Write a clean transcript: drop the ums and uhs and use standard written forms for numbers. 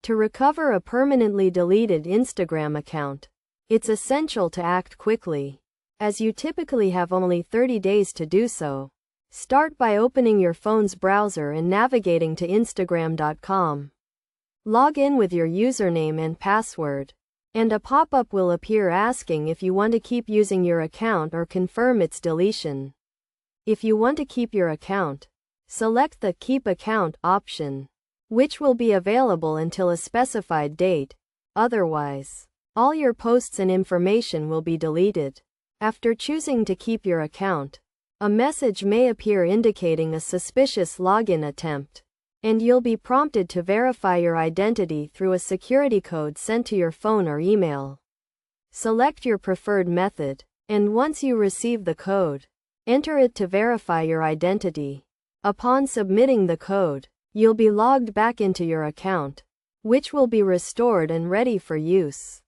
To recover a permanently deleted Instagram account, it's essential to act quickly, as you typically have only 30 days to do so. Start by opening your phone's browser and navigating to Instagram.com. Log in with your username and password, and a pop-up will appear asking if you want to keep using your account or confirm its deletion. If you want to keep your account, select the Keep Account option, which will be available until a specified date. Otherwise, all your posts and information will be deleted. After choosing to keep your account, a message may appear indicating a suspicious login attempt, and you'll be prompted to verify your identity through a security code sent to your phone or email. Select your preferred method, and once you receive the code, enter it to verify your identity. Upon submitting the code, you'll be logged back into your account, which will be restored and ready for use.